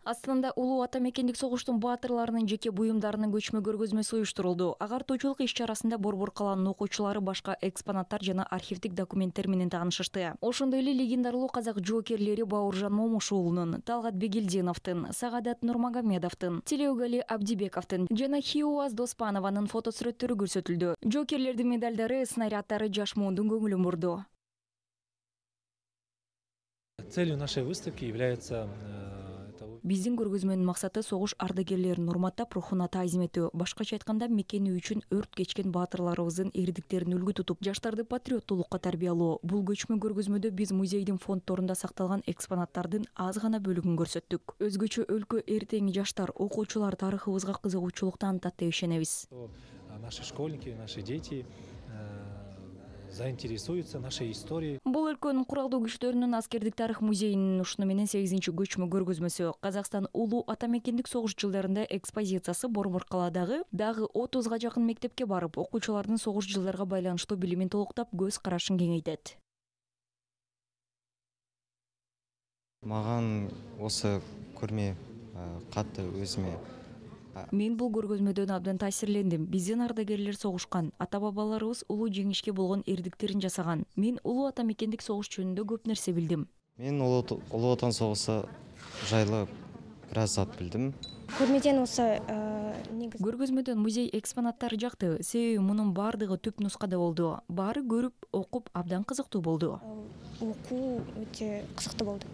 Астанада улуу ата мекендик согуштун баатырларынын жеке буюмдарынын көчмө көргөзмөсү уюштурулду. Агартуучулук иш-чарасында Борбор калаанын окуучулары башка экспонаттар жана архивдик документтер менен таанышышты. Ошондой эле легендарлуу казак жоокерлери Бауыржан Момушуулунун, Талгат Бегилдиновдун, Сагадат Нурмагомедовдун, Тилеугали Абдибековдун жана Хиуаз Доспанованын фотосүрөттөрү көрсөтүлдү. Жоокерлердин медалдары, снаряддары жаш муундун көңүлүн бурду. Целью нашей выставки является Биздин көргөзмөнүн максаты согуш ардагерлерин урматтап, рухуна таазим этүү. Башкача айтканда, мекени үчүн өрт кечкен баатырларыбыздын эрдиктерин үлгү тутуп, жаштарды патриоттуулукка тарбиялоо. Бул көчмө көргөзмөдө биз музейдин фонддорунда сакталган экспонаттардын аз гана бөлүгүн көрсөттүк. Өзгөчө өлкө эртеңи жаштар, окуучулар тарыхыбызга кызыгуучулук таанытат деп ишенебиз. Наши школьники, наши дети заинтересуются нашей историей. Бул өлкөнүн куралдуу күчтөрүнүн аскердик тарых музейинин ушуну менен 8-көчмө көргөзмөсү. Казакстан улуу ата мекендик согуш жылдарында экспозициясы Борбор калаадагы дагы 30га жакын мектепке барып, окуучулардын согуш жылдарга байланыштуу билимин толуктап, көз карашын кеңейтет. Маган осы көрме катты өзүмө. Мен бул көргөзмөдөн абдан таасирлендим. Биздин ардагерлер согушкан, ата-бабаларыбыз улуу жеңишке болгон эрдиктерин жасаган. Мен улуу ата мекендик согуш жөнүндө көп нерсе билдим. Мен улуу отан согушу жайлы бир аз зат билдим. Көрмеден осы Көргөзмөдөн музей экспонаттары жакты, себеби мунун баардыгы түп нускада болду. Баары көрүп, окуп абдан кызыктуу болду. окуу өтө кызыктуу болду.